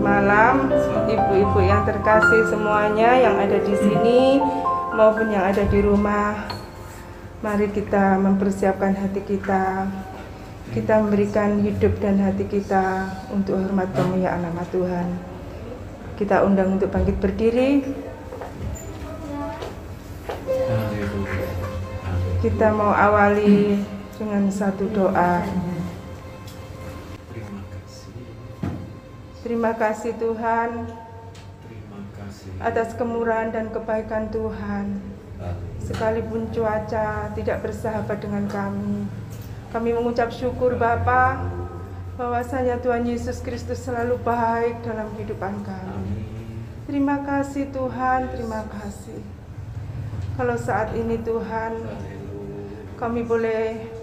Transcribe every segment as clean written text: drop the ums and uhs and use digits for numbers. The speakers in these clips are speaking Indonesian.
Malam, ibu-ibu yang terkasih semuanya yang ada di sini maupun yang ada di rumah. Mari kita mempersiapkan hati kita. Kita memberikan hidup dan hati kita untuk hormat kemuliaan nama Tuhan. Kita undang untuk bangkit berdiri. Kita mau awali dengan satu doa. Terima kasih Tuhan atas kemurahan dan kebaikan Tuhan. Sekalipun cuaca tidak bersahabat dengan kami mengucap syukur Bapa bahwasanya Tuhan Yesus Kristus selalu baik dalam kehidupan kami. Terima kasih Tuhan, terima kasih. Kalau saat ini Tuhan kami boleh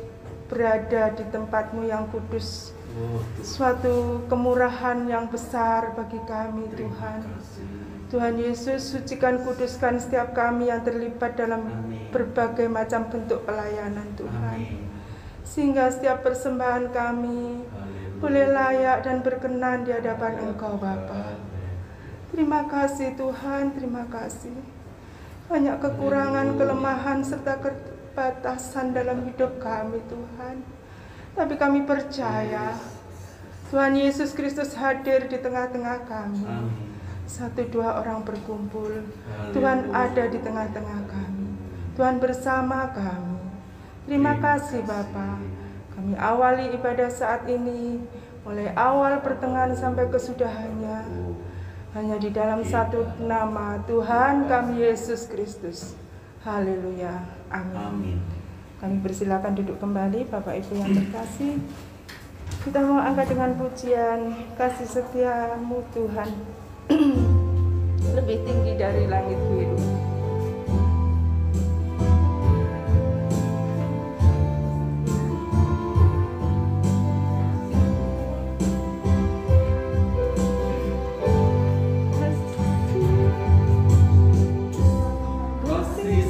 berada di tempat-Mu yang kudus, suatu kemurahan yang besar bagi kami Tuhan. Tuhan Yesus, sucikan kuduskan setiap kami yang terlibat dalam berbagai macam bentuk pelayanan Tuhan, sehingga setiap persembahan kami boleh layak dan berkenan di hadapan Engkau Bapa. Terima kasih Tuhan, terima kasih. Banyak kekurangan, kelemahan serta keterbatasan dalam hidup kami Tuhan, tapi kami percaya Tuhan Yesus Kristus hadir di tengah-tengah kami. Satu dua orang berkumpul, Tuhan ada di tengah-tengah kami. Tuhan bersama kami. Terima kasih Bapa. Kami awali ibadah saat ini, mulai awal pertengahan sampai kesudahannya, hanya di dalam satu nama Tuhan kami Yesus Kristus. Haleluya. Amin. Kami persilakan duduk kembali, Bapak Ibu yang terkasih. Kita mau angkat dengan pujian kasih setiamu Tuhan lebih tinggi dari langit biru. Lebih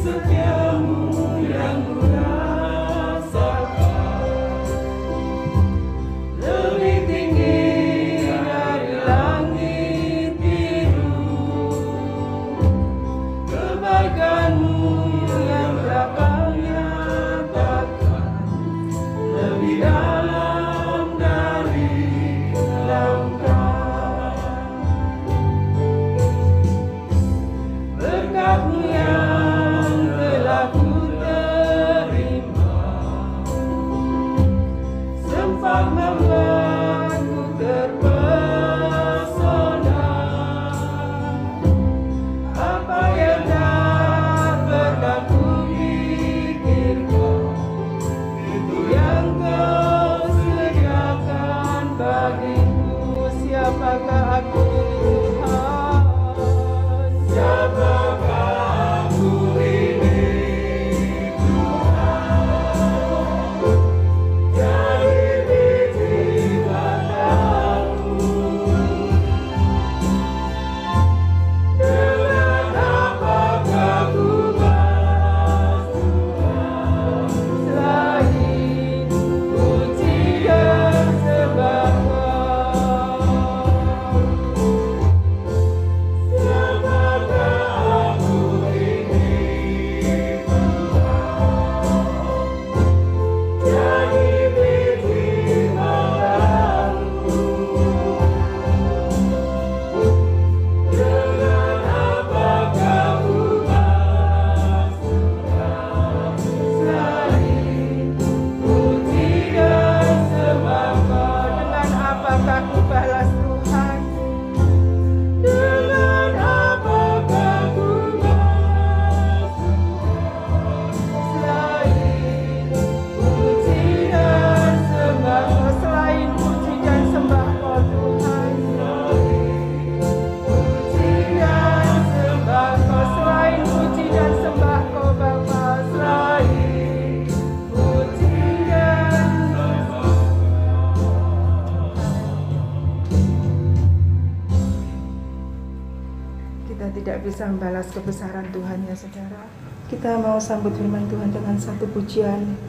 tidak bisa membalas kebesaran Tuhan ya saudara. Kita mau sambut firman Tuhan dengan satu pujian.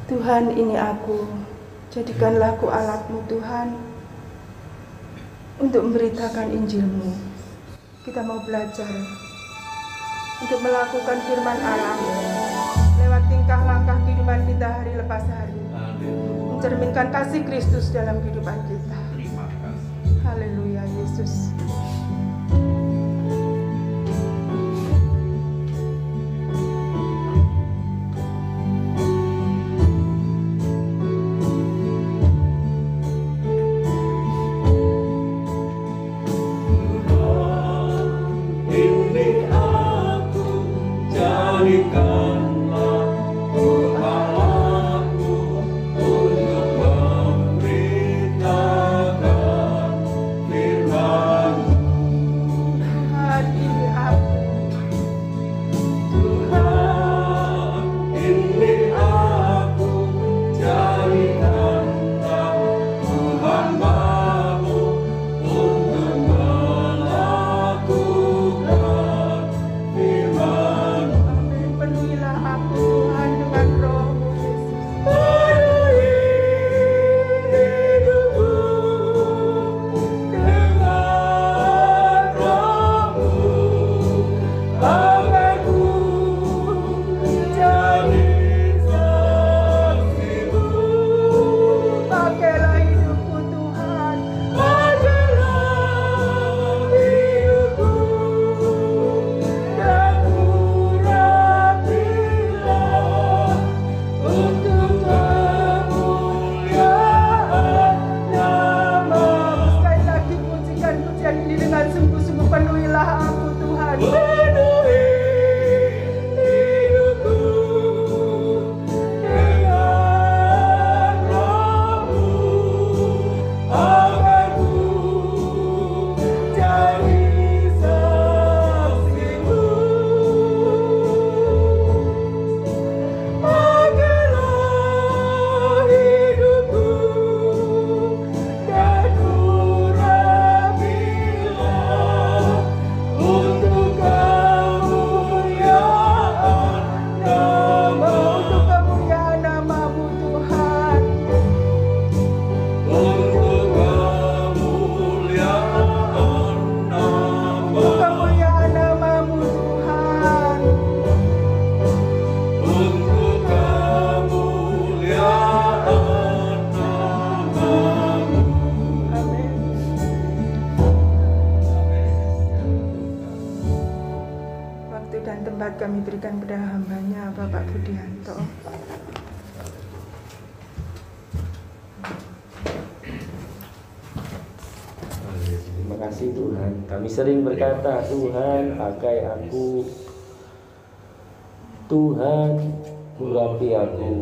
Tuhan, ini aku, jadikanlah aku alatmu Tuhan, untuk memberitakan Injil-Mu. Kita mau belajar untuk melakukan firman Allah lewat tingkah langkah kehidupan kita hari lepas hari, mencerminkan kasih Kristus dalam kehidupan kita. Haleluya Yesus. Kami berikan kepada hambanya Bapak Budianto. Terima kasih Tuhan. Kami sering berkata, Tuhan pakai aku, Tuhan urapi aku.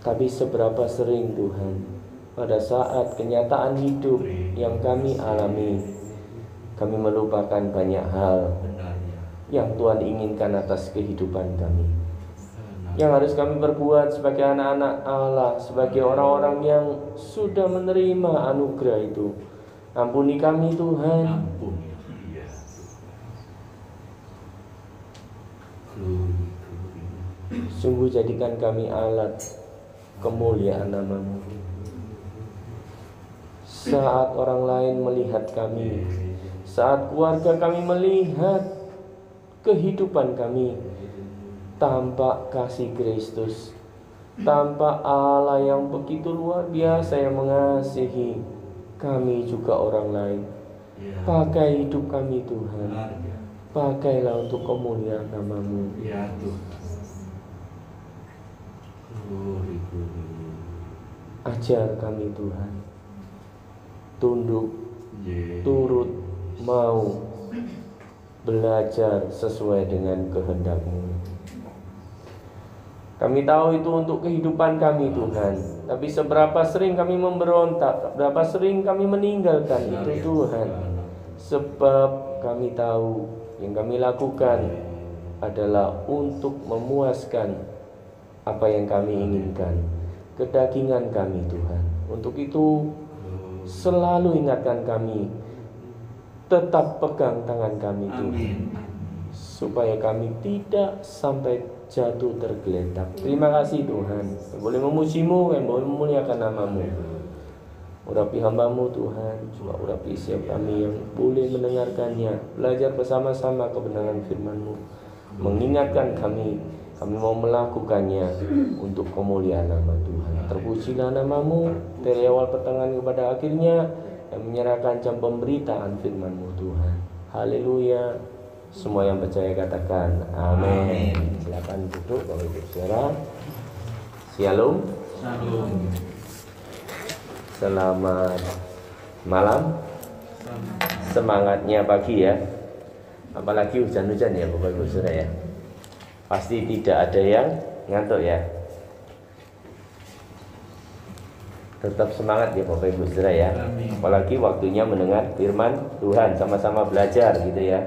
Tapi seberapa sering Tuhan, pada saat kenyataan hidup yang kami alami, kami melupakan banyak hal yang Tuhan inginkan atas kehidupan kami, yang harus kami perbuat sebagai anak-anak Allah, sebagai orang-orang yang sudah menerima anugerah itu. Ampuni kami Tuhan. Sungguh jadikan kami alat kemuliaan nama-Mu. Saat orang lain melihat kami, saat keluarga kami melihat kehidupan kami, tampak kasih Kristus, tampak Allah yang begitu luar biasa yang mengasihi kami juga orang lain. Pakai hidup kami Tuhan, pakailah untuk kemuliaan nama-Mu. Ajar kami Tuhan, tunduk, turut, mau belajar sesuai dengan kehendak-Mu. Kami tahu itu untuk kehidupan kami Tuhan, tapi seberapa sering kami memberontak, berapa sering kami meninggalkan itu Tuhan. Sebab kami tahu yang kami lakukan adalah untuk memuaskan apa yang kami inginkan, kedagingan kami Tuhan. Untuk itu selalu ingatkan kami tetap pegang tangan kami Tuhan. Amin. Supaya kami tidak sampai jatuh tergeletak. Terima kasih Tuhan, boleh memuji-Mu, yang boleh memuliakan nama-Mu. Urapi hamba-Mu Tuhan, juga urapi siapa kami yang boleh mendengarkannya, belajar bersama-sama kebenaran firman-Mu, mengingatkan kami mau melakukannya untuk kemuliaan nama Tuhan. Terpujilah nama-Mu dari awal pertengahan kepada akhirnya, yang menyerahkan jam pemberitaan firman-Mu Tuhan. Haleluya. Semua yang percaya katakan amin. Silakan duduk Bapak Ibu Saudara. Shalom. Shalom. Selamat malam. Semangatnya pagi ya. Apalagi hujan-hujan ya Bapak Ibu Saudara ya. Pasti tidak ada yang ngantuk ya. Tetap semangat ya Bapak Ibu Saudara ya. Apalagi waktunya mendengar firman Tuhan, sama-sama belajar gitu ya.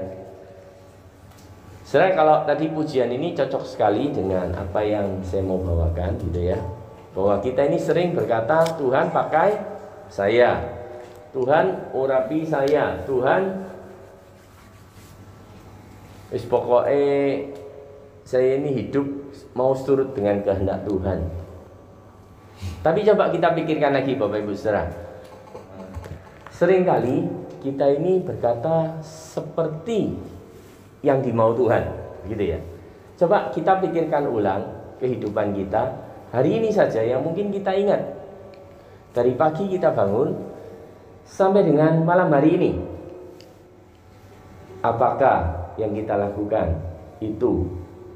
Saudara, kalau tadi pujian ini cocok sekali dengan apa yang saya mau bawakan gitu ya. Bahwa kita ini sering berkata, Tuhan pakai saya, Tuhan urapi saya, Tuhan wis pokoknya saya ini hidup mau surut dengan kehendak Tuhan. Tapi coba kita pikirkan lagi Bapak Ibu Saudara. Seringkali kita ini berkata seperti yang dimau Tuhan, gitu ya. Coba kita pikirkan ulang kehidupan kita hari ini saja yang mungkin kita ingat. Dari pagi kita bangun sampai dengan malam hari ini. Apakah yang kita lakukan itu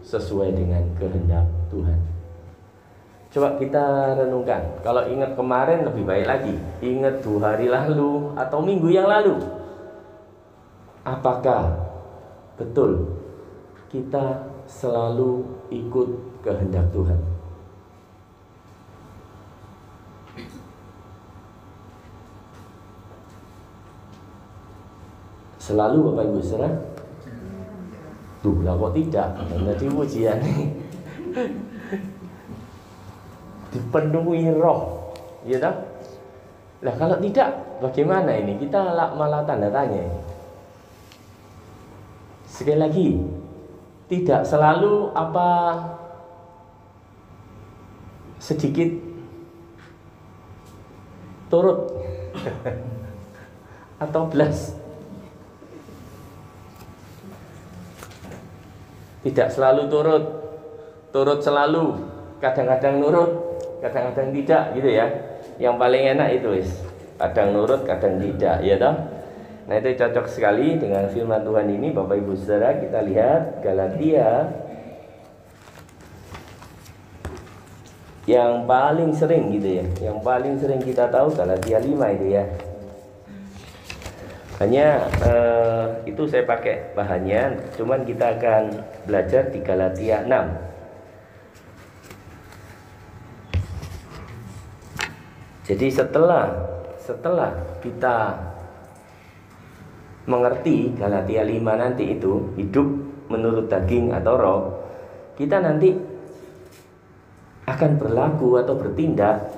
sesuai dengan kehendak Tuhan? Coba kita renungkan. Kalau ingat kemarin lebih baik lagi. Ingat 2 hari lalu atau minggu yang lalu. Apakah betul kita selalu ikut kehendak Tuhan? Selalu Bapak Ibu Saudara? Tuh lah kok tidak? Tadi pujian dipenuhi roh, ya tak? Lah kalau tidak, bagaimana ini? Kita malah tanda tanya ini. Sekali lagi, tidak selalu apa sedikit turut atau belas. Tidak selalu turut selalu, kadang-kadang nurut, kadang-kadang tidak, gitu ya. Yang paling enak itu kadang nurut, kadang tidak, ya toh. Nah itu cocok sekali dengan firman Tuhan ini Bapak Ibu Saudara. Kita lihat Galatia yang paling sering gitu ya, yang paling sering kita tahu Galatia 5 itu ya. Hanya itu saya pakai bahannya, cuman kita akan belajar di Galatia 6. Jadi setelah kita mengerti Galatia 5 nanti itu hidup menurut daging atau roh, kita nanti akan berlaku atau bertindak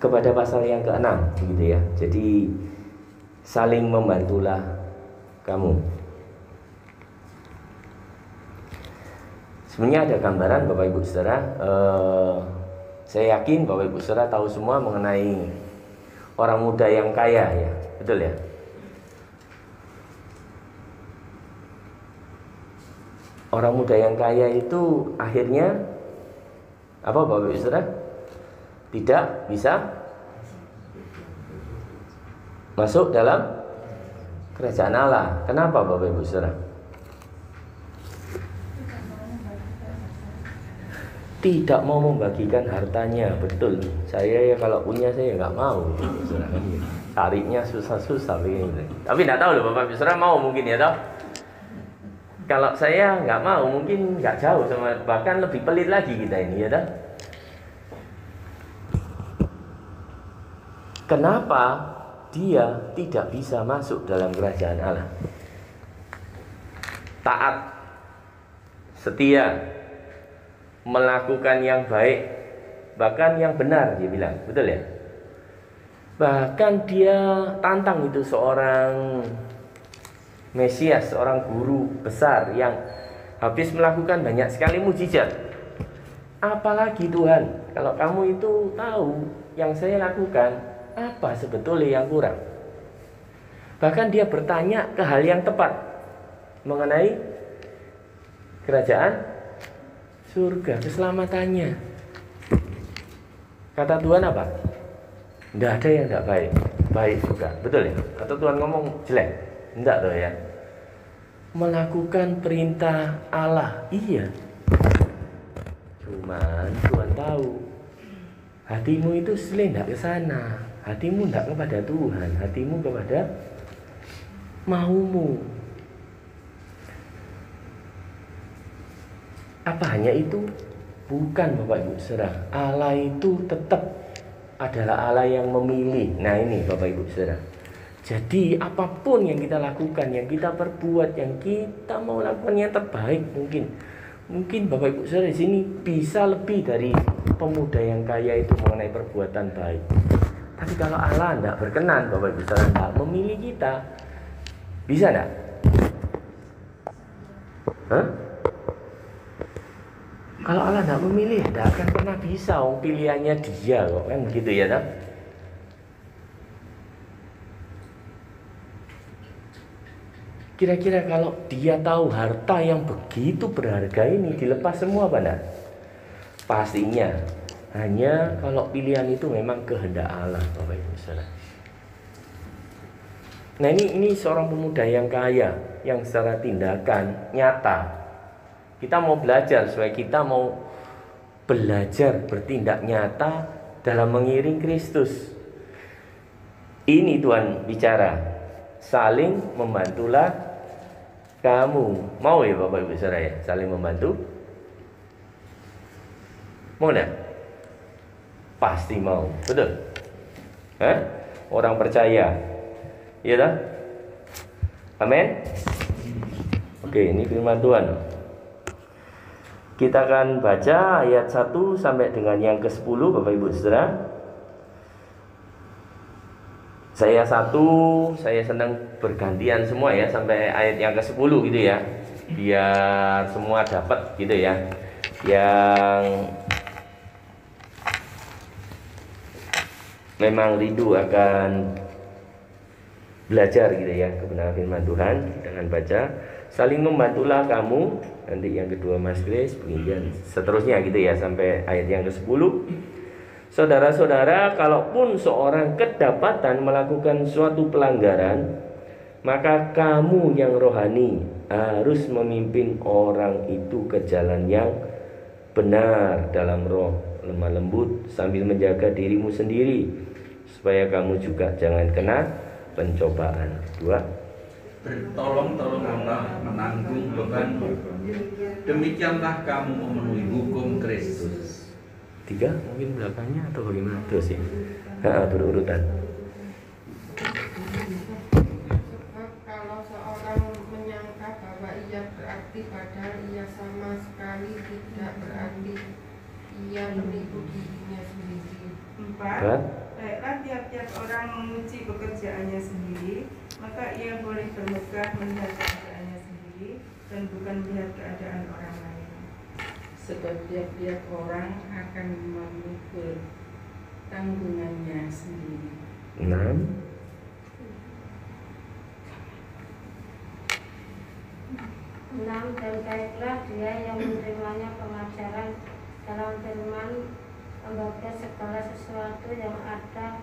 kepada pasal yang ke-6 gitu ya. Jadi saling membantulah kamu. Sebenarnya ada gambaran Bapak Ibu Saudara. Saya yakin Bapak Ibu Saudara tahu semua mengenai orang muda yang kaya ya. Betul ya? Orang muda yang kaya itu akhirnya apa Bapak Ibu Saudara? Tidak bisa masuk dalam kerajaan Allah. Kenapa Bapak Ibu Saudara? Tidak mau membagikan hartanya. Betul. Saya ya kalau punya saya nggak mau. Tariknya susah-susah begini. Tapi nggak tahu loh Bapak Ibu Saudara mau mungkin ya toh. Kalau saya nggak mau mungkin nggak jauh sama, bahkan lebih pelit lagi kita ini ya toh. Kenapa dia tidak bisa masuk dalam kerajaan Allah? Taat, setia, melakukan yang baik, bahkan yang benar dia bilang, betul ya? Bahkan dia tantang itu seorang Mesias, seorang guru besar yang habis melakukan banyak sekali mujizat. Apalagi Tuhan, kalau kamu itu tahu yang saya lakukan, apa sebetulnya yang kurang? Bahkan dia bertanya ke hal yang tepat mengenai kerajaan surga, keselamatannya. Kata Tuhan apa? Tidak ada yang tidak baik, baik juga, betul ya? Atau Tuhan ngomong jelek? Tidak tuh ya. Melakukan perintah Allah, iya. Cuman Tuhan tahu hatimu itu selain tidak ke sana. Hatimu tidak kepada Tuhan, hatimu kepada maumu. Apa hanya itu? Bukan Bapak Ibu Saudara. Allah itu tetap adalah Allah yang memilih. Nah ini Bapak Ibu Saudara. Jadi apapun yang kita lakukan, yang kita perbuat, yang kita mau lakukan yang terbaik mungkin Bapak Ibu Saudara di sini bisa lebih dari pemuda yang kaya itu mengenai perbuatan baik. Tapi kalau Allah tidak berkenan, Bapak Ibu Saudara, tidak memilih kita, bisa tidak? Hah? Kalau Allah tidak memilih, tidak akan pernah bisa. Pilihannya Dia kok, kan begitu ya, tak? Kira-kira kalau Dia tahu harta yang begitu berharga ini dilepas semua apa enggak? Pastinya hanya kalau pilihan itu memang kehendak Allah, Bapak Ibu Saudara. Nah ini seorang pemuda yang kaya, yang secara tindakan nyata. Kita mau belajar supaya kita mau belajar bertindak nyata dalam mengiring Kristus. Ini Tuhan bicara, saling membantulah kamu. Mau ya Bapak Ibu Saudara ya, saling membantu? Mau enggak? Pasti mau, betul? Hah? Orang percaya, iya tak? Amin. Oke, ini firman Tuhan. Kita akan baca ayat 1 sampai dengan yang ke-10 Bapak Ibu Saudara. Saya senang bergantian semua ya sampai ayat yang ke-10 gitu ya. Biar semua dapat gitu ya. Yang memang rindu akan belajar gitu ya kebenaran firman Tuhan, dengan baca saling membantulah kamu. Nanti yang kedua Mas Grace, begini seterusnya gitu ya sampai ayat yang ke-10. Saudara-saudara, kalaupun seorang kedapatan melakukan suatu pelanggaran, maka kamu yang rohani harus memimpin orang itu ke jalan yang benar dalam roh lemah lembut, sambil menjaga dirimu sendiri supaya kamu juga jangan kena pencobaan. 2. Bertolong-tolonglah menanggung beban, demikianlah kamu memenuhi hukum Kristus. 3 mungkin belakangnya atau bagaimana terus ya? Berurutan. Kalau seorang menyangka bahwa ia berarti padahal ia sama sekali tidak berarti, ia menipu dirinya sendiri. 4. Baiklah tiap-tiap orang menguji pekerjaannya sendiri, maka ia boleh bermegah melihat keadaannya sendiri dan bukan melihat keadaan orang lain. Sebab tiap-tiap orang akan memikul tanggungannya sendiri. 6. Dan baiklah dia yang menerimanya pengajaran dalam firman, membaca segala sesuatu yang ada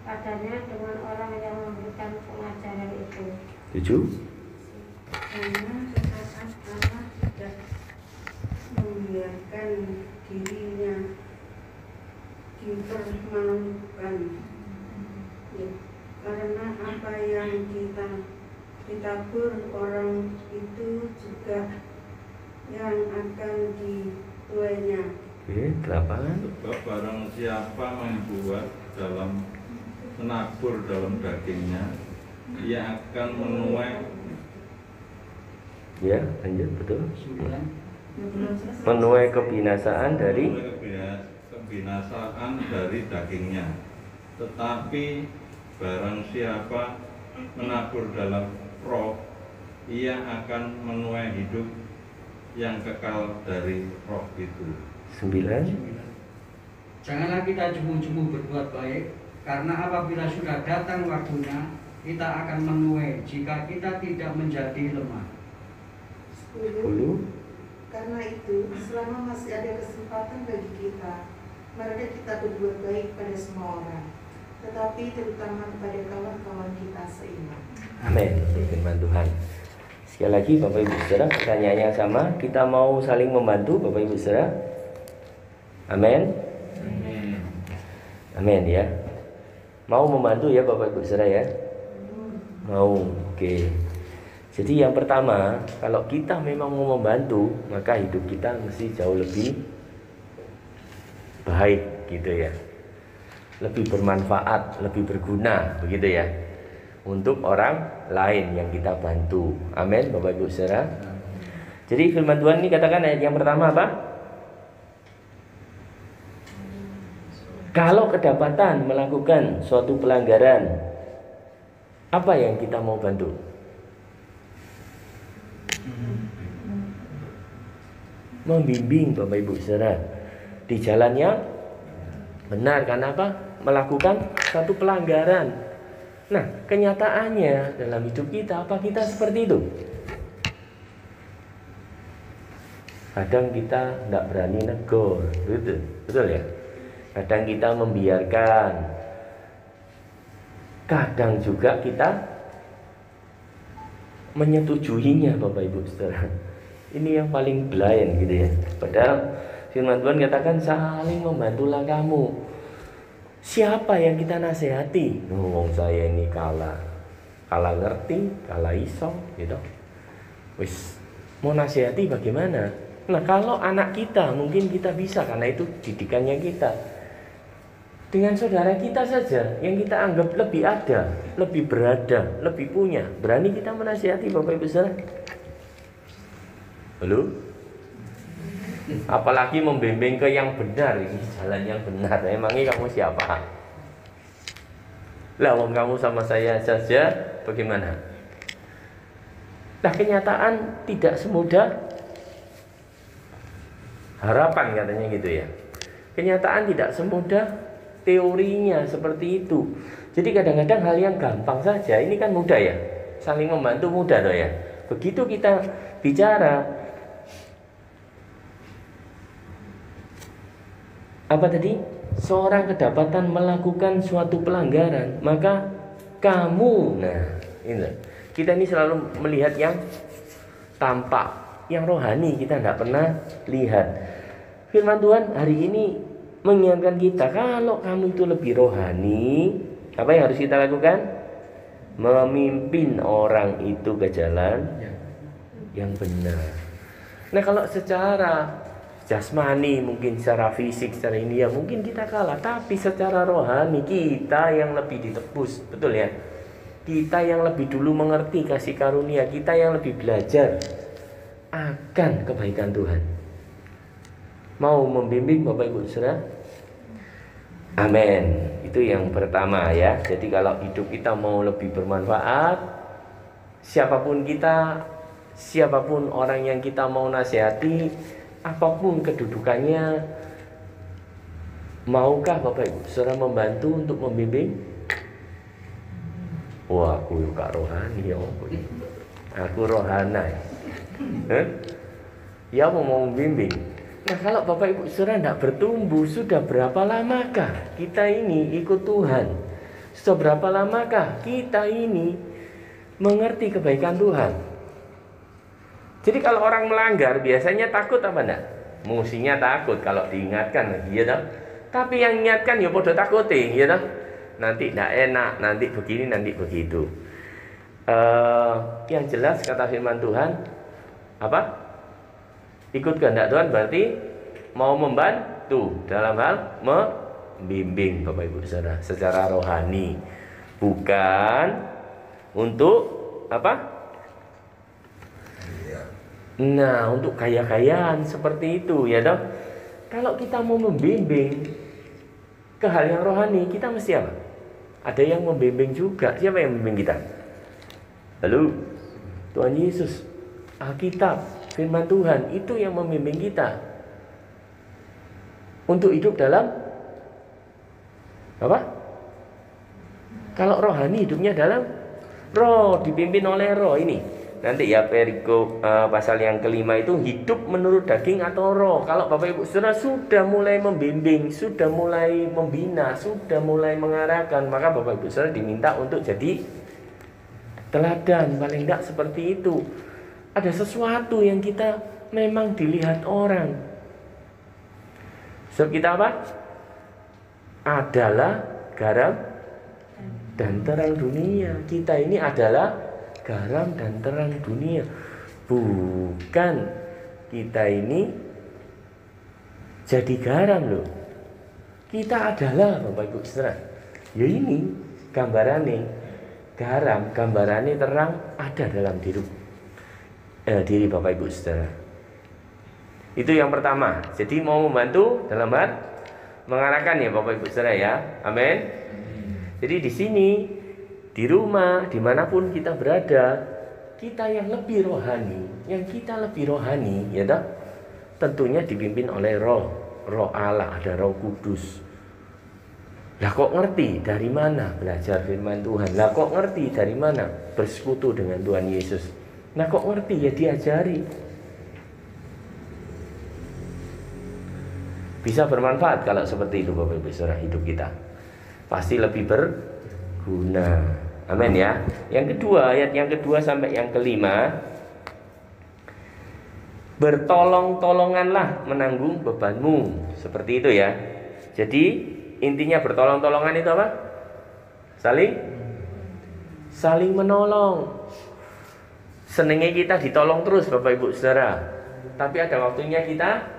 padanya dengan orang yang memberikan pengajaran itu. 7. Karena sesaat Allah tidak membiarkan dirinya dipermalukan, ya, karena apa yang ditabur orang itu juga yang akan dituainya. Oke, 8. Sebab barang siapa menabur dalam dagingnya, ia akan menuai. Ya, lanjut, betul. Menuai kebinasaan dari kebinasaan dari dagingnya. Tetapi barang siapa menabur dalam roh, ia akan menuai hidup yang kekal dari roh itu. 9. Janganlah kita jemu-jemu berbuat baik, karena apabila sudah datang waktunya, kita akan menuai jika kita tidak menjadi lemah. 10. Karena itu, selama masih ada kesempatan bagi kita, marilah kita berbuat baik pada semua orang, tetapi terutama kepada kawan-kawan kita seiman. Amin. Firman Tuhan. Sekali lagi Bapak Ibu Saudara, pertanyaannya sama, kita mau saling membantu Bapak Ibu Saudara? Amin. Amin ya. Mau membantu ya Bapak Ibu Saudara ya? Mau. Oke. Jadi yang pertama, kalau kita memang mau membantu, maka hidup kita mesti jauh lebih baik gitu ya. Lebih bermanfaat, lebih berguna begitu ya. Untuk orang lain yang kita bantu. Amin Bapak Ibu Saudara. Jadi firman Tuhan ini katakan ayat yang pertama apa? Kalau kedapatan melakukan suatu pelanggaran, apa yang kita mau bantu? Membimbing Bapak Ibu Saudara di jalan yang benar. Karena apa? Melakukan satu pelanggaran. Nah, kenyataannya dalam hidup kita, apa kita seperti itu? Kadang kita tidak berani negur, betul ya? Kadang kita membiarkan. Kadang juga kita menyetujuinya Bapak Ibu Saudara. Ini yang paling blind gitu ya. Padahal firman Tuhan katakan saling membantulah kamu. Siapa yang kita nasihati? Ngomong saya ini kalah ngerti, kalah iso gitu. Wis mau nasihati bagaimana? Nah, kalau anak kita mungkin kita bisa karena itu didikannya kita. Dengan saudara kita saja yang kita anggap lebih ada, lebih berada, lebih punya, berani kita menasihati Bapak Ibu Saudara? Halo? Apalagi membimbing ke yang benar, ini jalan yang benar. Emangnya kamu siapa? Lah wong kamu sama saya saja bagaimana? Nah, kenyataan tidak semudah harapan katanya gitu ya. Kenyataan tidak semudah teorinya seperti itu. Jadi kadang-kadang hal yang gampang saja ini kan mudah ya. Saling membantu mudah toh ya. Begitu kita bicara apa tadi? Seorang kedapatan melakukan suatu pelanggaran, maka kamu, nah ini kita ini selalu melihat yang tampak, yang rohani kita tidak pernah lihat. Firman Tuhan hari ini mengingatkan kita, kalau kamu itu lebih rohani, apa yang harus kita lakukan? Memimpin orang itu ke jalan yang benar. Nah, kalau secara jasmani, mungkin secara fisik, secara ini ya mungkin kita kalah, tapi secara rohani kita yang lebih ditebus, betul ya? Kita yang lebih dulu mengerti kasih karunia, kita yang lebih belajar akan kebaikan Tuhan. Mau membimbing Bapak Ibu Saudara? Amin. Itu yang pertama ya. Jadi kalau hidup kita mau lebih bermanfaat, siapapun kita, siapapun orang yang kita mau nasihati, apapun kedudukannya, maukah Bapak Ibu Saudara membantu untuk membimbing? Wah, aku juga rohani ya. Aku rohana. Ya mau membimbing. Nah, kalau Bapak Ibu Saudara tidak bertumbuh, sudah berapa lamakah kita ini ikut Tuhan? Sudah berapa lamakah kita ini mengerti kebaikan Tuhan? Jadi kalau orang melanggar biasanya takut apa enggak? Musinya takut kalau diingatkan lagi ya toh. Tapi yang ingatkan ya podo takuti ya toh. Nanti tidak enak, nanti begini, nanti begitu. Yang jelas kata firman Tuhan apa? Ikut kehendak Tuhan berarti mau membantu dalam hal membimbing Bapak Ibu Saudara secara rohani, bukan untuk apa? Nah, untuk kaya-kayaan seperti itu ya dong. Kalau kita mau membimbing ke hal yang rohani, kita mesti apa? ada yang membimbing juga. Siapa yang membimbing kita? Halo, Tuhan Yesus. Alkitab, firman Tuhan itu yang membimbing kita untuk hidup dalam apa? Kalau rohani hidupnya dalam roh, dipimpin oleh roh. Ini nanti ya perikop pasal yang kelima itu hidup menurut daging atau roh. Kalau Bapak Ibu Saudara sudah mulai membimbing, sudah mulai membina, sudah mulai mengarahkan, maka Bapak Ibu Saudara diminta untuk jadi teladan. Paling tidak seperti itu. Ada sesuatu yang kita memang dilihat orang. Sebab kita apa? Adalah garam dan terang dunia. Kita ini adalah garam dan terang dunia. Bukan kita ini jadi garam loh. Kita adalah Bapak Ibu Saudara. Ya ini gambarannya garam, gambarannya terang ada dalam diri Bapak Ibu Saudara. Itu yang pertama. Jadi mau membantu dalam hal mengarahkan ya Bapak Ibu Saudara ya. Amin. Jadi di sini, di rumah, dimanapun kita berada, kita yang lebih rohani, ya toh, tentunya dipimpin oleh roh Allah, ada Roh Kudus. Lah kok ngerti dari mana belajar firman Tuhan? Lah kok ngerti dari mana bersekutu dengan Tuhan Yesus? Nah kok ngerti ya diajari. Bisa bermanfaat kalau seperti itu Bapak Ibu Saudara, hidup kita pasti lebih berguna. Amin ya. Yang kedua, ayat yang kedua sampai yang kelima, bertolong-tolonganlah menanggung bebanmu. Seperti itu ya. Jadi intinya bertolong-tolongan itu apa? Saling menolong. Senengnya kita ditolong terus Bapak Ibu Saudara, tapi ada waktunya kita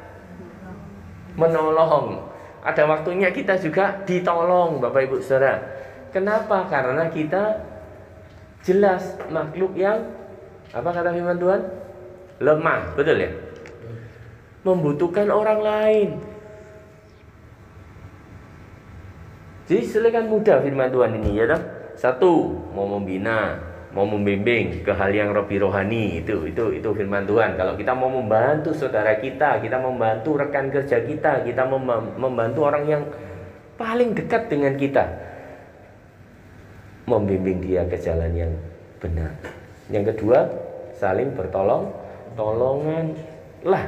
menolong. Ada waktunya kita juga ditolong Bapak Ibu Saudara. Kenapa? Karena kita jelas makhluk yang apa kata firman Tuhan? Lemah, betul ya? Membutuhkan orang lain. Jadi silakan mudah firman Tuhan ini ya toh. Satu, mau membina, mau membimbing ke hal yang rohani, itu firman Tuhan. Kalau kita mau membantu saudara kita membantu rekan kerja kita membantu orang yang paling dekat dengan kita, membimbing dia ke jalan yang benar. Yang kedua, saling bertolongan lah.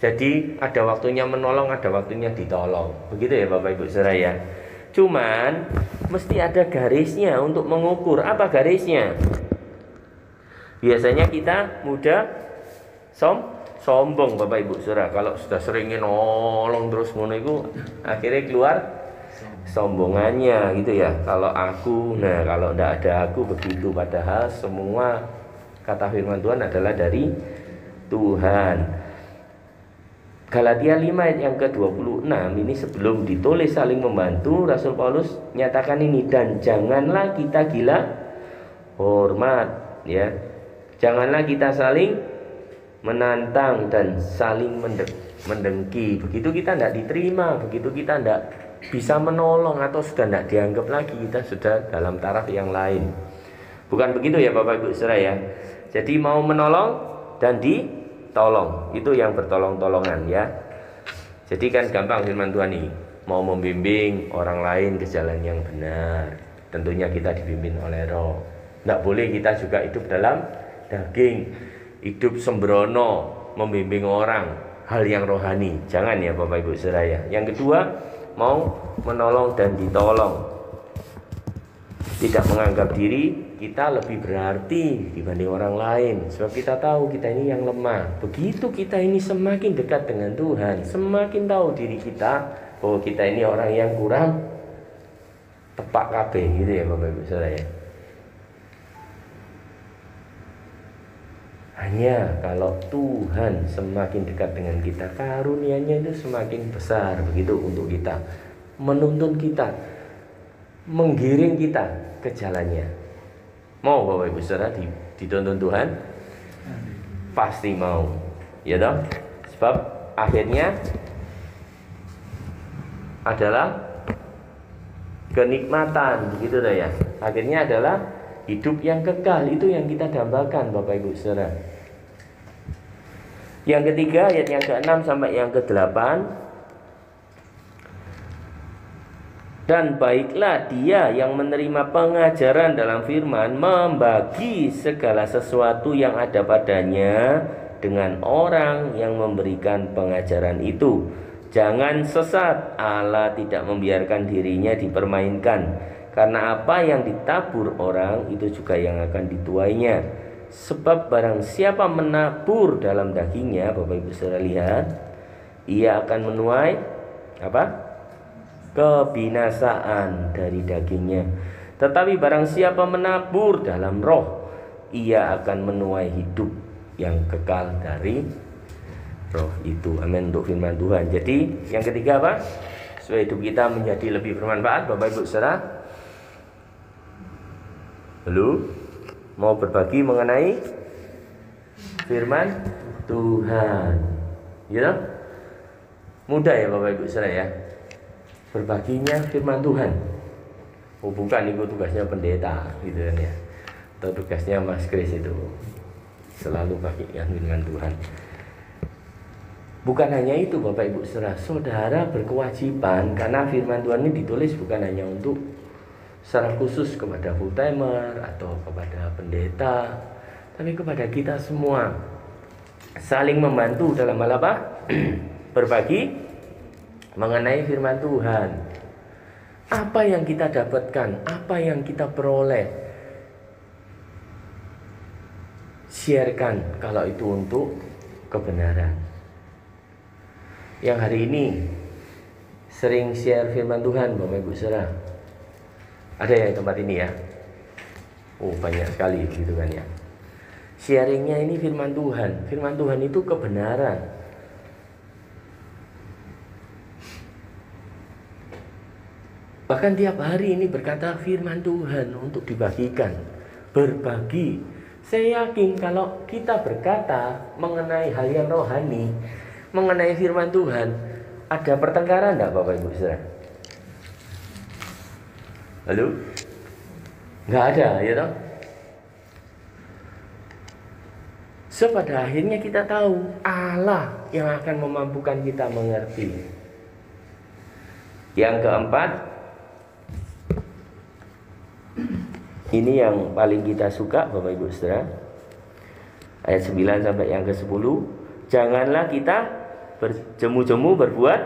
Jadi ada waktunya menolong, ada waktunya ditolong. Begitu ya Bapak Ibu Saudara ya. Cuman mesti ada garisnya untuk mengukur. Apa garisnya? Biasanya kita mudah sombong Bapak Ibu Saudara. Kalau sudah seringin nolong terus ngono itu, akhirnya keluar sombongannya gitu ya. Kalau aku, nah kalau tidak ada aku begitu. Padahal semua kata firman Tuhan adalah dari Tuhan. Galatia 5 ayat yang ke-26 ini sebelum ditulis saling membantu, Rasul Paulus nyatakan ini, dan janganlah kita gila hormat ya. Janganlah kita saling menantang dan saling mendengki. Begitu kita tidak diterima, begitu kita tidak bisa menolong atau sudah tidak dianggap lagi, kita sudah dalam taraf yang lain. Bukan begitu ya Bapak Ibu Saudara ya. Jadi mau menolong dan ditolong, itu yang bertolong-tolongan ya. Jadi kan gampang firman Tuhan ini, mau membimbing orang lain ke jalan yang benar, tentunya kita dipimpin oleh Roh. Tidak boleh kita juga hidup dalam daging, hidup sembrono membimbing orang hal yang rohani. Jangan ya Bapak Ibu Saudara ya. Yang kedua, mau menolong dan ditolong, tidak menganggap diri kita lebih berarti dibanding orang lain. Sebab kita tahu kita ini yang lemah. Begitu kita ini semakin dekat dengan Tuhan, semakin tahu diri kita bahwa kita ini orang yang kurang tepak kabeh gitu ya Bapak Ibu Saudara ya. Hanya kalau Tuhan semakin dekat dengan kita, karunia-Nya itu semakin besar begitu untuk kita, menuntun kita, menggiring kita ke jalannya. Mau Bapak Ibu Saudara dituntun Tuhan? Pasti mau, ya toh? Sebab akhirnya adalah kenikmatan, begitu ya. Akhirnya adalah hidup yang kekal, itu yang kita dambakan Bapak Ibu Saudara. Yang ketiga, ayat yang ke-6 sampai yang ke-8. Dan baiklah dia yang menerima pengajaran dalam firman membagi segala sesuatu yang ada padanya dengan orang yang memberikan pengajaran itu. Jangan sesat, Allah tidak membiarkan dirinya dipermainkan. Karena apa yang ditabur orang itu juga yang akan dituainya. Sebab barang siapa menabur dalam dagingnya, Bapak Ibu Saudara lihat, ia akan menuai apa? Kebinasaan dari dagingnya. Tetapi barang siapa menabur dalam roh, ia akan menuai hidup yang kekal dari roh itu. Amin untuk firman Tuhan. Jadi yang ketiga apa? Supaya hidup kita menjadi lebih bermanfaat, Bapak Ibu Saudara. Lalu mau berbagi mengenai firman Tuhan. Ya? Mudah ya Bapak Ibu Saudara ya. Berbaginya firman Tuhan. Oh bukan, itu tugasnya pendeta gitu kan ya. Atau tugasnya Mas Kris itu. Selalu bagikan firman Tuhan. Bukan hanya itu Bapak Ibu Saudara, saudara berkewajiban, karena firman Tuhan ini ditulis bukan hanya untuk secara khusus kepada full timer atau kepada pendeta, tapi kepada kita semua. Saling membantu dalam hal apa? Berbagi mengenai firman Tuhan. Apa yang kita dapatkan, apa yang kita peroleh, sharekan kalau itu untuk kebenaran. Yang hari ini sering share firman Tuhan Bapak Ibu Saudara. Ada yang tempat ini ya? Oh banyak sekali gitu kan ya. Sharingnya ini firman Tuhan. Firman Tuhan itu kebenaran. Bahkan tiap hari ini berkata firman Tuhan untuk dibagikan. Berbagi. Saya yakin kalau kita berkata mengenai hal yang rohani, mengenai firman Tuhan, ada pertengkaran enggak Bapak Ibu Saudara? Lalu? Enggak ada ya toh? So pada akhirnya kita tahu Allah yang akan memampukan kita mengerti. Yang keempat, ini yang paling kita suka Bapak Ibu Saudara. Ayat 9 sampai yang ke-10. Janganlah kita berjemu-jemu berbuat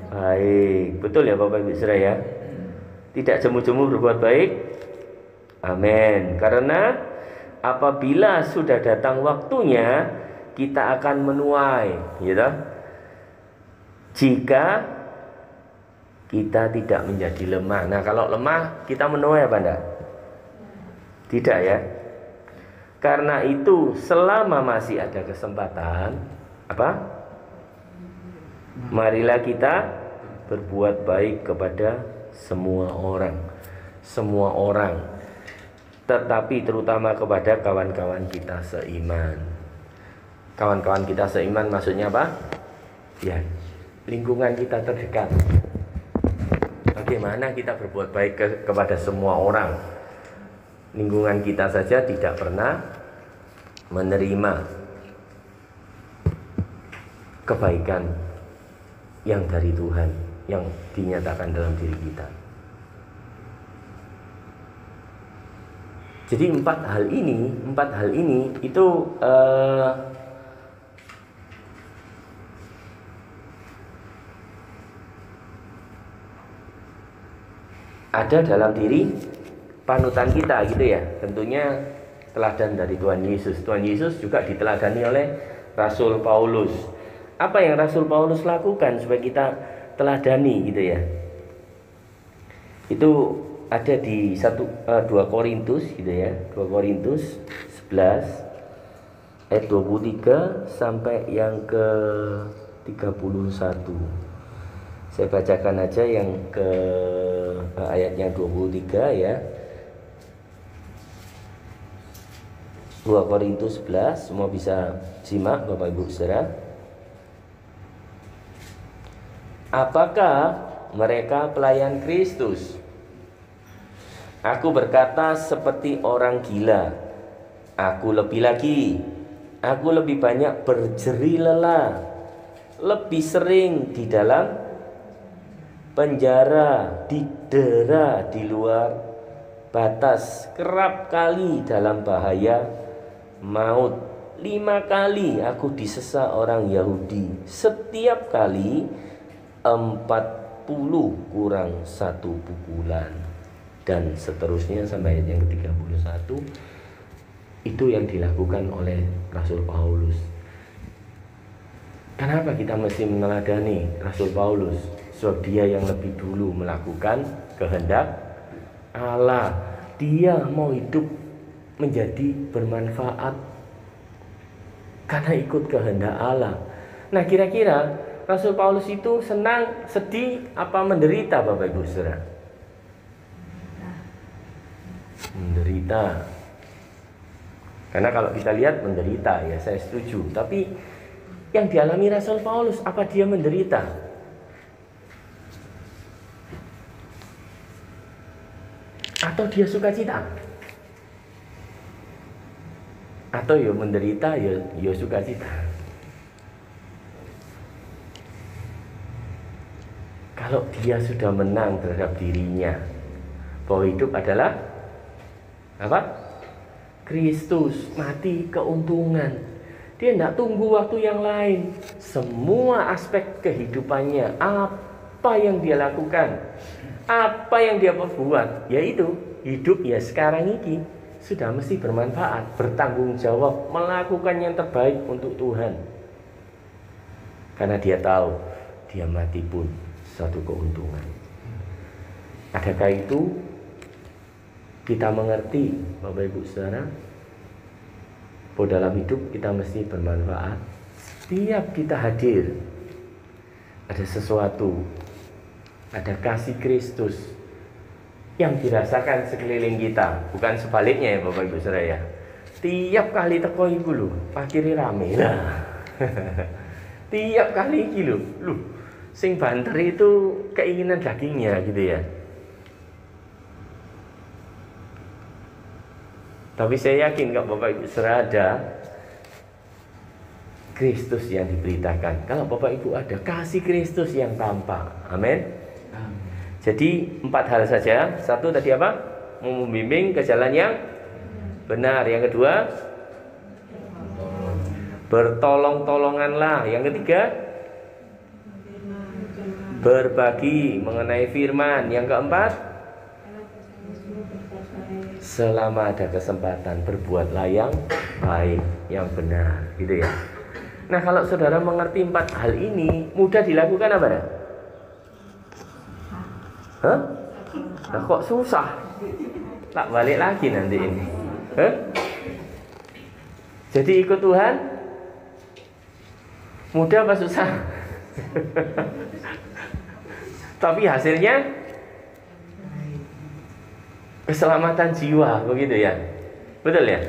baik. Betul ya Bapak Ibu Saudara ya? Tidak jemu-jemu berbuat baik. Amin. Karena apabila sudah datang waktunya, kita akan menuai, gitu. Jika kita tidak menjadi lemah. Nah, kalau lemah kita menuai apa enggak? Tidak ya. Karena itu selama masih ada kesempatan, apa? Marilah kita berbuat baik kepada semua orang. Semua orang. Tetapi terutama kepada kawan-kawan kita seiman. Kawan-kawan kita seiman maksudnya apa? Ya, lingkungan kita terdekat. Bagaimana kita berbuat baik kepada semua orang? Lingkungan kita saja tidak pernah menerima kebaikan yang dari Tuhan, yang dinyatakan dalam diri kita. Jadi empat hal ini itu ada dalam diri panutan kita gitu ya. Tentunya teladan dari Tuhan Yesus. Tuhan Yesus juga diteladani oleh Rasul Paulus. Apa yang Rasul Paulus lakukan supaya kita teladani gitu ya? Itu ada di 2 Korintus gitu ya. 2 Korintus 11 ayat 23 sampai yang ke 31. Saya bacakan aja yang ke ayatnya 23 ya. 2 Korintus 11, semua bisa simak Bapak Ibu Saudara. Apakah mereka pelayan Kristus? Aku berkata seperti orang gila. Aku lebih lagi, aku lebih banyak berjeri lelah, lebih sering di dalam penjara, didera di luar batas, kerap kali dalam bahaya maut. 5 kali aku disesa orang Yahudi, setiap kali 40 kurang 1 pukulan, dan seterusnya sampai ayat yang ke-31. Itu yang dilakukan oleh Rasul Paulus. Kenapa kita mesti meneladani Rasul Paulus? Sebab dia yang lebih dulu melakukan kehendak Allah. Dia mau hidup menjadi bermanfaat karena ikut kehendak Allah. Nah, kira-kira Rasul Paulus itu senang, sedih, apa menderita, Bapak Ibu Saudara? Menderita. Karena kalau kita lihat menderita, ya saya setuju. Tapi yang dialami Rasul Paulus, apa dia menderita? Atau dia sukacita? Atau ya menderita, ya sukacita? Kalau dia sudah menang terhadap dirinya, bahwa hidup adalah apa? Kristus, mati keuntungan. Dia tidak tunggu waktu yang lain. Semua aspek kehidupannya, apa yang dia lakukan, apa yang dia perbuat, yaitu hidup ya sekarang ini sudah mesti bermanfaat, bertanggung jawab, melakukan yang terbaik untuk Tuhan. Karena dia tahu dia mati pun satu keuntungan. Adakah itu kita mengerti, Bapak Ibu Saudara, bahwa dalam hidup kita mesti bermanfaat? Setiap kita hadir, ada sesuatu, ada kasih Kristus yang dirasakan sekeliling kita. Bukan sebaliknya ya Bapak Ibu Saudara ya. Tiap kali teko iku lho, akhirnya rame lah. Tiap kali iki lho, sing banter itu keinginan dagingnya gitu ya. Tapi saya yakin kalau Bapak Ibu Saudara ada Kristus yang diberitakan, kalau Bapak Ibu ada kasih Kristus yang tampak. Amin. Jadi 4 hal saja. 1 tadi apa? Membimbing ke jalan yang benar. Yang kedua, bertolong-tolonganlah. Yang ketiga, berbagi mengenai firman. Yang keempat, selama ada kesempatan berbuatlah yang baik, yang benar, gitu ya. Nah, kalau saudara mengerti 4 hal ini, mudah dilakukan apa dah? Hah? Nah, kok susah? Tak balik lagi nanti ini. Hah? Jadi ikut Tuhan mudah apa susah? Tapi hasilnya keselamatan jiwa, begitu ya. Betul ya?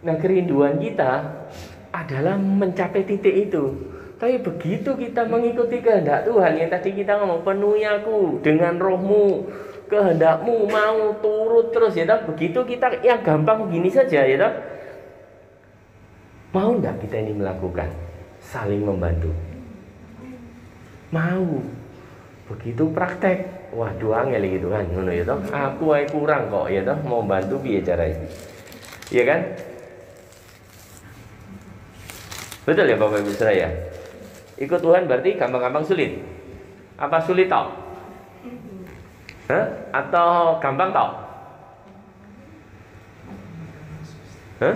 Nah, kerinduan kita adalah mencapai titik itu. Tapi begitu kita mengikuti kehendak Tuhan, yang tadi kita ngomong, penuhi aku dengan rohmu, kehendakmu, mau turut terus ya toh. Begitu kita yang gampang gini saja ya toh. Mau enggak kita ini melakukan saling membantu? Mau. Begitu praktek, waduh angel gitu kan, ngono ya toh. Aku ae kurang kok ya toh, mau bantu piye caranya? Iya kan? Betul ya Bapak Ibu Saudara ya? Ikut Tuhan berarti gampang-gampang sulit. Apa sulit toh? Hah? Atau gampang toh? Hah?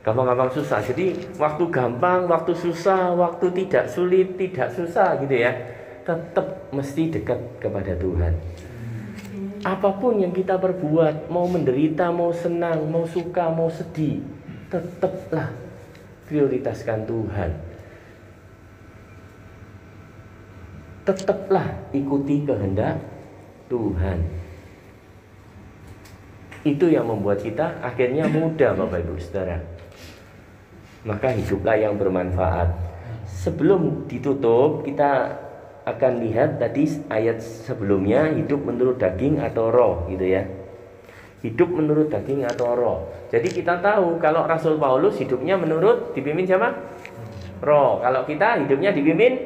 Gampang-gampang susah. Jadi waktu gampang, waktu susah, waktu tidak sulit, tidak susah gitu ya. Tetap mesti dekat kepada Tuhan. Apapun yang kita perbuat, mau menderita, mau senang, mau suka, mau sedih, tetaplah prioritaskan Tuhan. Tetaplah ikuti kehendak Tuhan. Itu yang membuat kita akhirnya mudah, Bapak Ibu Saudara. Maka hiduplah yang bermanfaat. Sebelum ditutup, kita akan lihat tadi ayat sebelumnya, hidup menurut daging atau roh gitu ya. Hidup menurut daging atau roh. Jadi kita tahu kalau Rasul Paulus hidupnya menurut dipimpin siapa? Roh. Kalau kita hidupnya dipimpin,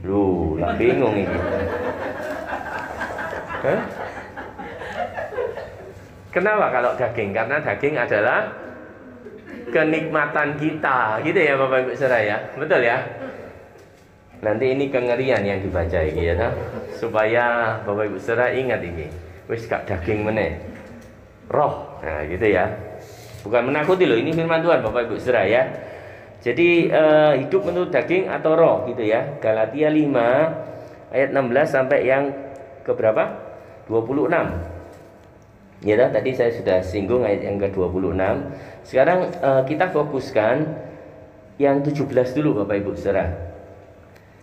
lu lah bingung ini. Kenapa kalau daging? Karena daging adalah kenikmatan kita, gitu ya Bapak Ibu Saudara ya. Betul ya? Nanti ini kengerian yang dibaca ini ya, nah? Supaya Bapak Ibu Saudara ingat ini. Wis gak daging meneh. Roh, nah gitu ya. Bukan menakuti loh, ini firman Tuhan Bapak Ibu Saudara ya. Jadi hidup menurut daging atau roh gitu ya. Galatia 5 ayat 16 sampai yang ke berapa? 26. Ya dah, tadi saya sudah singgung ayat yang ke-26. Sekarang kita fokuskan yang 17 dulu Bapak Ibu Saudara.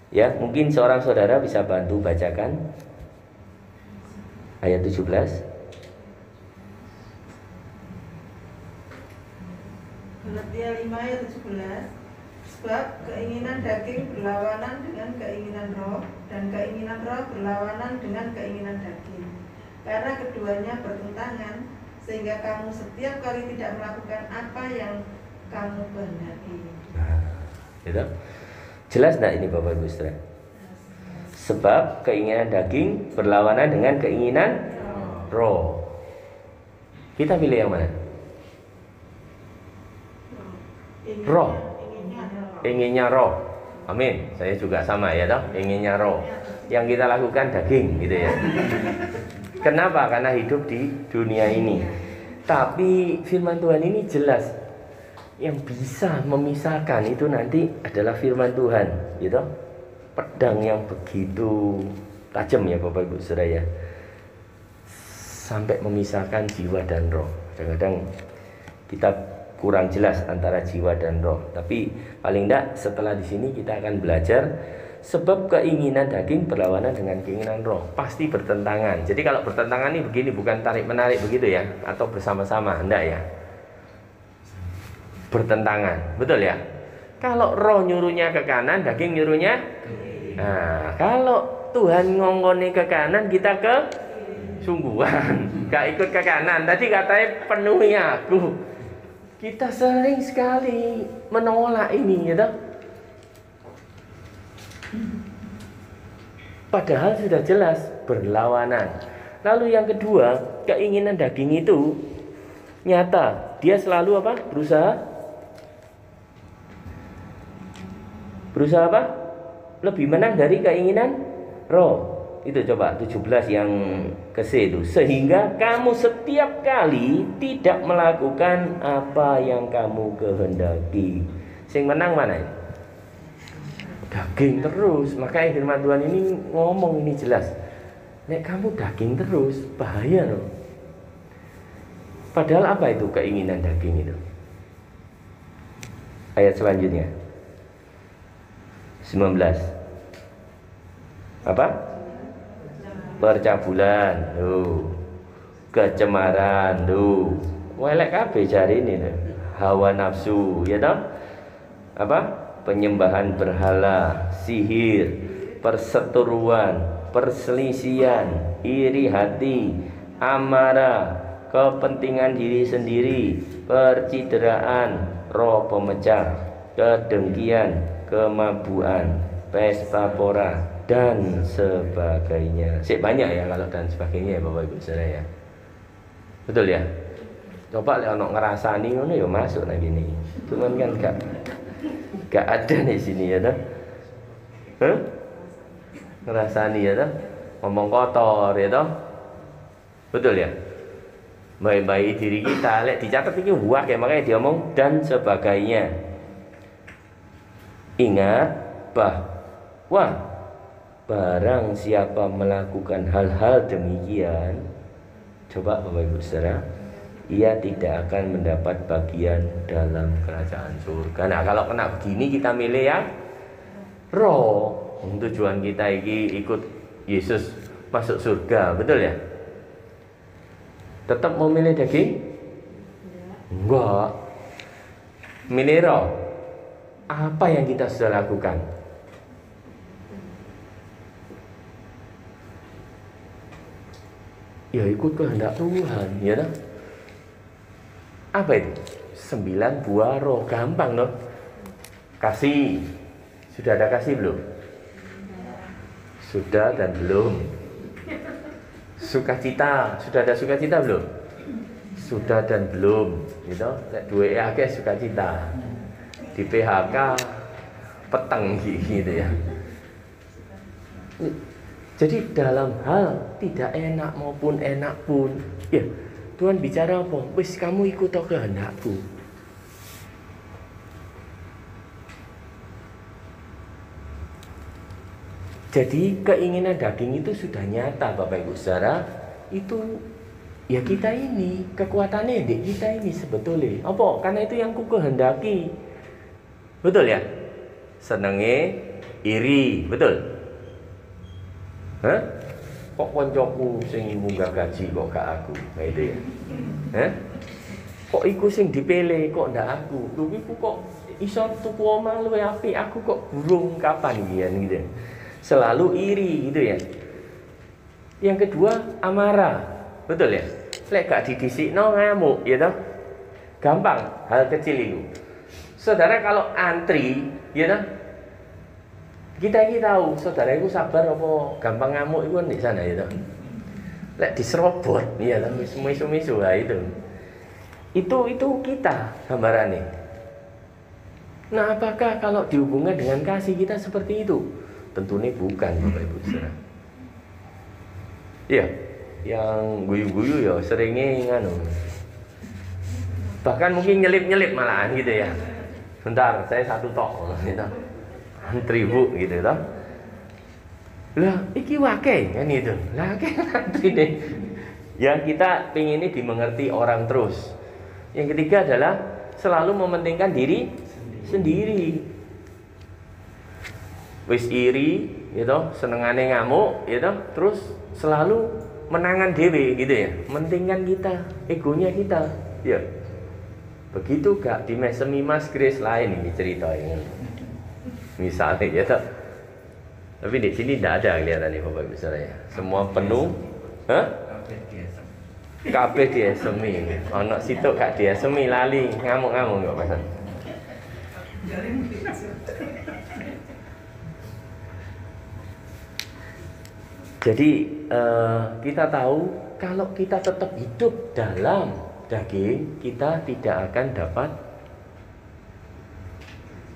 Ya, mungkin seorang saudara bisa bantu bacakan ayat 17. Galatia 5 ayat 17. Sebab keinginan daging berlawanan dengan keinginan roh, dan keinginan roh berlawanan dengan keinginan daging. Karena keduanya bertentangan, sehingga kamu setiap kali tidak melakukan apa yang kamu kehendaki. Gitu. Jelas tidak ini Bapak Ibu Saudara? Sebab keinginan daging berlawanan dengan keinginan roh. Kita pilih yang mana? Roh. Inginnya roh. Amin. Saya juga sama ya toh, inginnya roh. Yang kita lakukan daging gitu ya. Kenapa? Karena hidup di dunia ini. Tapi firman Tuhan ini jelas. Yang bisa memisahkan itu nanti adalah firman Tuhan, gitu. Pedang yang begitu tajam ya Bapak Ibu Saudara ya. Sampai memisahkan jiwa dan roh. Kadang-kadang kita kurang jelas antara jiwa dan roh. Tapi paling tidak setelah di sini kita akan belajar sebab keinginan daging berlawanan dengan keinginan roh. Pasti bertentangan. Jadi kalau bertentangan ini begini, bukan tarik-menarik begitu ya, atau bersama-sama, enggak ya. Bertentangan, betul ya. Kalau roh nyuruhnya ke kanan, daging nyuruhnya. Nah, kalau Tuhan ngongkoni ke kanan, kita ke sungguhan. Gak ikut ke kanan. Tadi katanya penuhi aku. Kita sering sekali menolak ini, gitu. Padahal sudah jelas berlawanan. Lalu yang kedua, keinginan daging itu nyata. Dia selalu apa? Berusaha apa? Lebih menang dari keinginan roh. Itu coba 17 yang ke-C itu. Sehingga kamu setiap kali tidak melakukan apa yang kamu kehendaki. Sing menang mana ini? Daging terus. Makanya firman Tuhan ini ngomong ini jelas. Nek kamu daging terus, bahaya loh. Padahal apa itu keinginan daging itu? Ayat selanjutnya 19. Apa? Percabulan, kecemaran, welek kabeh jari ini, hawa nafsu, ya toh? Apa? Penyembahan berhala, sihir, perseteruan, perselisihan, iri hati, amarah, kepentingan diri sendiri, percideraan, roh pemecah, kedengkian, kemabuan, pesta pora, dan sebagainya. Banyak ya kalau dan sebagainya ya Bapak Ibu Saudara ya. Betul ya? Coba lihat ono ngerasani ngono ya masuk lagi nih. Cuman kan gak ada di sini ya toh. Ngerasani ya toh. Ngomong kotor ya toh. Betul ya? Baik-baik diri kita lek dicatat iki wah ya, makanya dia ngomong dan sebagainya. Ingat bahwa barang siapa melakukan hal-hal demikian, coba Bapak Ibu Saudara, ia tidak akan mendapat bagian dalam kerajaan surga. Nah kalau kena begini kita milih yang roh. Tujuan kita ini ikut Yesus masuk surga, betul ya? Tetap mau milih daging? Enggak. Milih roh. Apa yang kita sudah lakukan? ya ikut kehendak Tuhan, ya toh? Apa itu? 9 buah roh, gampang loh. Kasih, sudah ada kasih belum? Sudah dan belum. Sukacita, sudah ada sukacita belum? Sudah dan belum, gitu. Dua akeh sukacita. Di PHK peteng gitu ya. Jadi dalam hal tidak enak maupun enak pun, ya Tuhan bicara apa? Wis kamu ikut kehendakku. Jadi keinginan daging itu sudah nyata Bapak Ibu Saudara. Itu ya kita ini, kekuatannya di kita ini sebetulnya. Apa? Karena itu yang ku kehendaki. Betul ya? Senenge iri, betul? Hah? Kok koncoku sing munggah gaji kok gak aku? Nah itu ya. Hah? Kok iku sing dipilih kok ndak aku? Lho iku kok iso tuku omah luwe apik, aku kok burung kapan gitu. Selalu iri gitu ya. Yang kedua amarah. Betul ya? Lek gak didisikno ngamuk ya toh. Gampang hal kecil itu. Saudara kalau antri ya toh. Kita ini tahu, saudara itu sabar apa gampang ngamuk itu kan di sana ya toh. Lek diserobot ya toh misu-misu itu. Itu kita gambarannya. Nah, apakah kalau dihubungkan dengan kasih kita seperti itu? Tentunya bukan Bapak Ibu Saudara. Iya, yang guyu-guyu ya seringnya nganu. Bahkan mungkin nyelip-nyelip malahan gitu ya. Bentar, saya satu tok gitu. Antri bu gitu toh. Lah, iki wake kan itu. Lah, antri deh. Yang kita pengen ini dimengerti orang terus. Yang ketiga adalah selalu mementingkan diri sendiri. Wis iri gitu, senengane ngamuk gitu, terus selalu menangan dewe gitu ya. Mentingkan kita, egonya kita. Ya. Begitu gak di Semimas Grace lain ini ceritanya. Misalnya ya toh. Tapi di sini tidak ada kelihatan nih Bapak Ibu Saudara ya. Semua penuh. Hah? Kabeh diesemi. Ana sitok gak diesemi lali ngamuk-ngamuk kok Mas. Jadi kita tahu kalau kita tetap hidup dalam daging, kita tidak akan dapat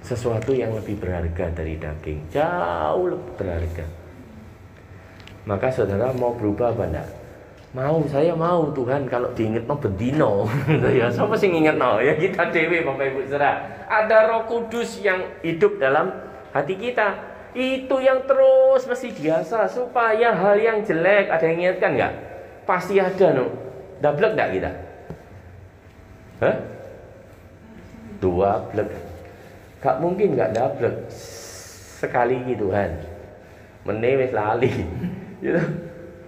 sesuatu yang lebih berharga dari daging, jauh lebih berharga. Maka saudara mau berubah apa enggak? Mau, saya mau Tuhan kalau diingetno bendino. Ya, siapa sing ingetno? Ya kita dewe Bapak Ibu Saudara. Ada Roh Kudus yang hidup dalam hati kita. Itu yang terus mesti biasa supaya hal yang jelek ada yang ingatkan enggak? Pasti ada no. Dablek enggak kita? Hah? Dua blek. Gak mungkin gak dablek sekali gitu Tuhan. Meneh wis lali. Gitu.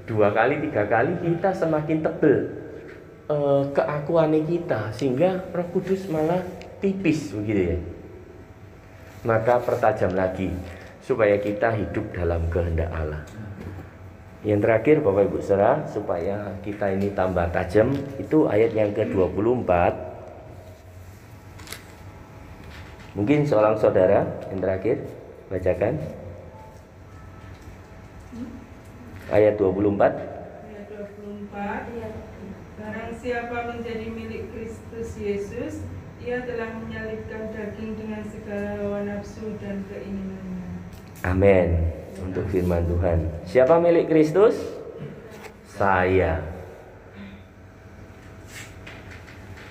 2 kali 3 kali kita semakin tebel keakuannya kita sehingga Roh Kudus malah tipis begitu ya. Maka pertajam lagi supaya kita hidup dalam kehendak Allah. Yang terakhir Bapak Ibu Saudara, supaya kita ini tambah tajam, itu ayat yang ke-24. Mungkin seorang saudara yang terakhir bacakan ayat 24. Ayat 24. Barang siapa menjadi milik Kristus Yesus, ia telah menyalibkan daging dengan segala hawa nafsu dan keinginannya. Amin. Untuk firman Tuhan. Siapa milik Kristus? Saya.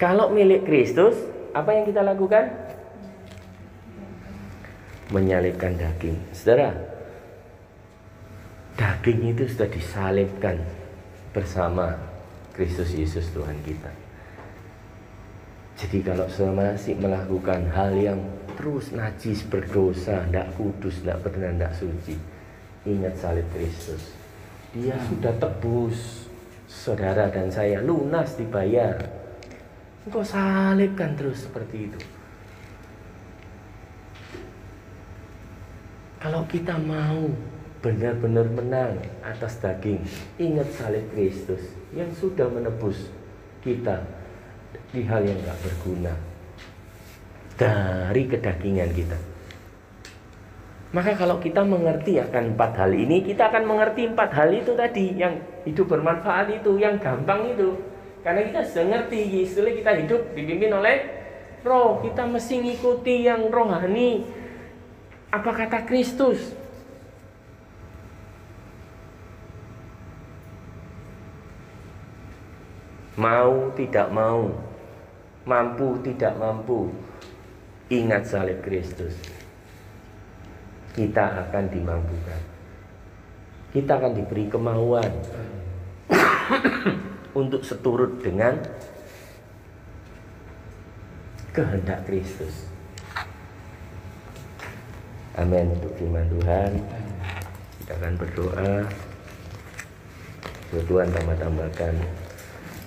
Kalau milik Kristus, apa yang kita lakukan? Menyalibkan daging. Saudara, daging itu sudah disalibkan bersama Kristus Yesus Tuhan kita. Jadi kalau saudara masih melakukan hal yang terus najis, berdosa, tidak kudus, tidak benar, tidak suci, ingat salib Kristus. Dia sudah tebus saudara dan saya, lunas dibayar. Engkau salibkan terus seperti itu. Kalau kita mau benar-benar menang atas daging. Ingat salib Kristus yang sudah menebus kita di hal yang gak berguna dari kedagingan kita. Maka kalau kita mengerti akan 4 hal ini, kita akan mengerti 4 hal itu tadi, yang hidup bermanfaat itu, yang gampang itu. Karena kita sudah ngerti, istilah kita hidup dipimpin oleh roh. Kita mesti ngikuti yang rohani. Apa kata Kristus? Mau tidak mau, mampu tidak mampu, ingat salib Kristus. Kita akan dimampukan. Kita akan diberi kemauan untuk seturut dengan kehendak Kristus. Amin. Untuk firman Tuhan, kita akan berdoa. Tuhan tambah-tambahkan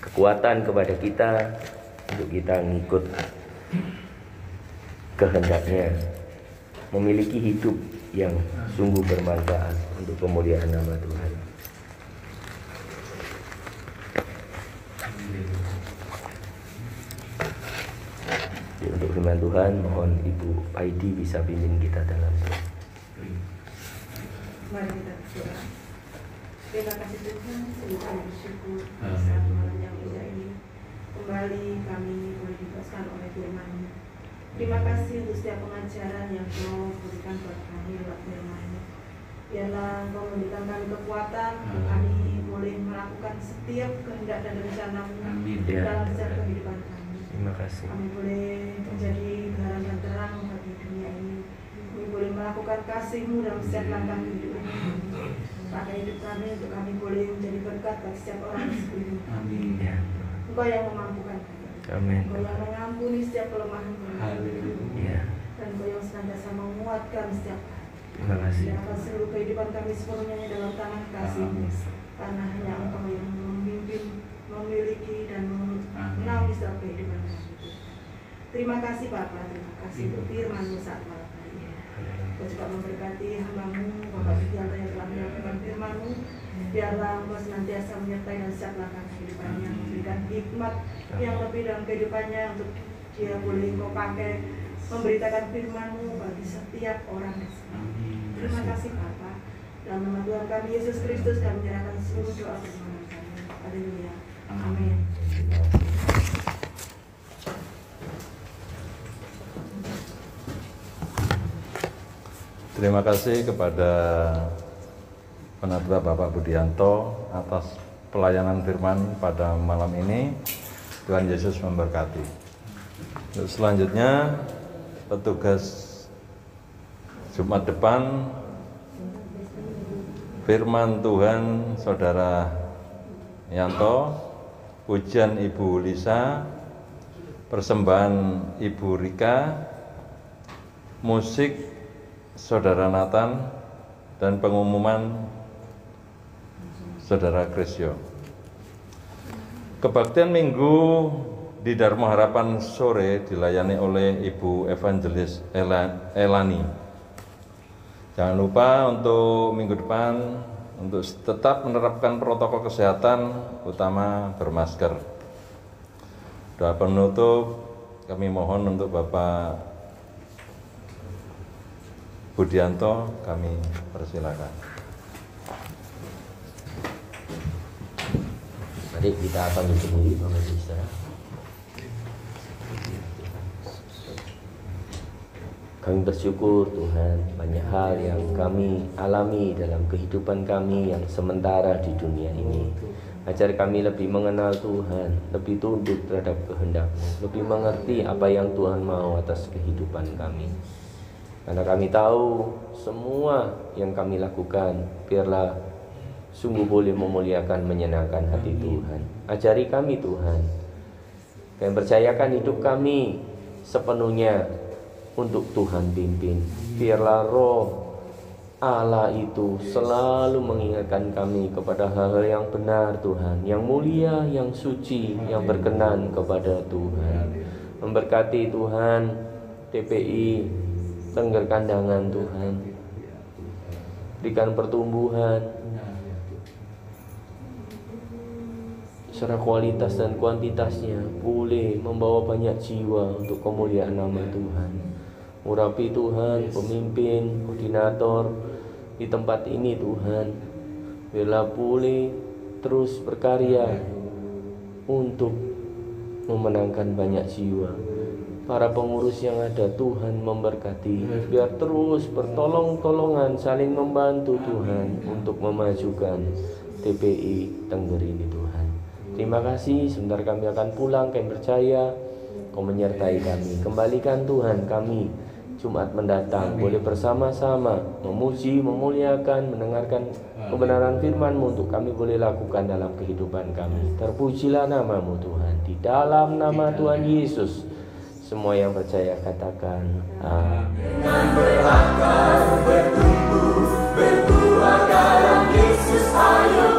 kekuatan kepada kita untuk kita ngikut kehendaknya, memiliki hidup yang sungguh bermanfaat untuk kemuliaan nama Tuhan. Untuk firman Tuhan, mohon Ibu Aidi bisa pimpin kita dalam doa. Mari kita berdoa. Terima kasih Tuhan, sungguh kami bersyukur saat malam yang indah ini kembali kami boleh dibebaskan oleh firman-Mu. Terima kasih untuk setiap pengajaran yang Kau berikan buat kami lewat firman-Mu. Biarlah Kau memberikan kami kekuatan untuk kami boleh melakukan setiap kehendak dan rencana-Mu dalam setiap kehidupan kami. Terima kasih. Kami boleh menjadi garam dan terang bagi dunia ini. Kami boleh melakukan kasih-Mu dalam setiap langkah kehidupan kami. Pakai hidup kami untuk kami boleh menjadi berkat bagi setiap orang di sekeliling kami. Engkau yang memampukan kami. Amin. Engkau yang mengampuni setiap kelemahan kami. Dan Engkau yang senantiasa menguatkan setiap hari. Terima kasih. Biarkan seluruh kehidupan kami sepenuhnya dalam tangan kasih-Mu. Karena hanya Engkau yang memimpin, memiliki dan menaungi setiap kehidupan kami. Terima kasih Bapa, terima kasih untuk firman-Mu saat malam hari ini. Engkau juga memberkati hamba-Mu, Bapak Sugianto yang telah menyampaikan firman-Mu. Biarlah Engkau senantiasa menyertai dan setiap langkah kehidupannya, memberikan hikmat yang lebih dalam kehidupannya untuk dia boleh Engkau pakai memberitakan firman-Mu bagi setiap orang di sini. Terima kasih Bapa. Dalam nama Tuhan kami Yesus Kristus kami menyerahkan seluruh doa permohonan kami. Haleluya. Amin. Terima kasih kepada Penatua Bapak Budianto atas pelayanan firman pada malam ini. Tuhan Yesus memberkati. Untuk selanjutnya, petugas Jumat depan, firman Tuhan Saudara Yanto, pujian Ibu Lisa, persembahan Ibu Rika, musik Saudara Nathan, dan pengumuman Saudara Krisyo. Kebaktian Minggu di Dharma Harapan sore dilayani oleh Ibu Evangelis Elani. Jangan lupa untuk minggu depan untuk tetap menerapkan protokol kesehatan, utama bermasker. Doa penutup kami mohon untuk Bapak Budianto, kami persilakan. Mari kita pamit sendiri, Bapak Saudara. Kami bersyukur Tuhan, banyak hal yang kami alami dalam kehidupan kami yang sementara di dunia ini. Ajar kami lebih mengenal Tuhan, lebih tunduk terhadap kehendak-Mu, lebih mengerti apa yang Tuhan mau atas kehidupan kami. Karena kami tahu semua yang kami lakukan biarlah sungguh boleh memuliakan, menyenangkan hati Tuhan. Ajari kami Tuhan, kami percayakan hidup kami sepenuhnya untuk Tuhan pimpin. Biarlah roh Allah itu selalu mengingatkan kami kepada hal-hal yang benar Tuhan, yang mulia, yang suci, yang berkenan kepada Tuhan. Memberkati Tuhan TPI Tengger Kandangan Tuhan, berikan pertumbuhan secara kualitas dan kuantitasnya, boleh membawa banyak jiwa untuk kemuliaan nama Tuhan. Urapi Tuhan pemimpin, koordinator di tempat ini Tuhan, biarlah boleh terus berkarya untuk memenangkan banyak jiwa. Para pengurus yang ada Tuhan memberkati, biar terus bertolong-tolongan saling membantu Tuhan untuk memajukan TPI Tengger ini Tuhan. Terima kasih, sebentar kami akan pulang, kami percaya Kau menyertai kami. Kembalikan Tuhan kami Jumat mendatang boleh bersama-sama memuji, memuliakan, mendengarkan kebenaran firman-Mu untuk kami boleh lakukan dalam kehidupan kami. Terpujilah nama-Mu Tuhan. Di dalam nama Tuhan Yesus, semua yang percaya katakan amin. Dengan berakar, bertumbuh, berbuah dalam Yesus, ayo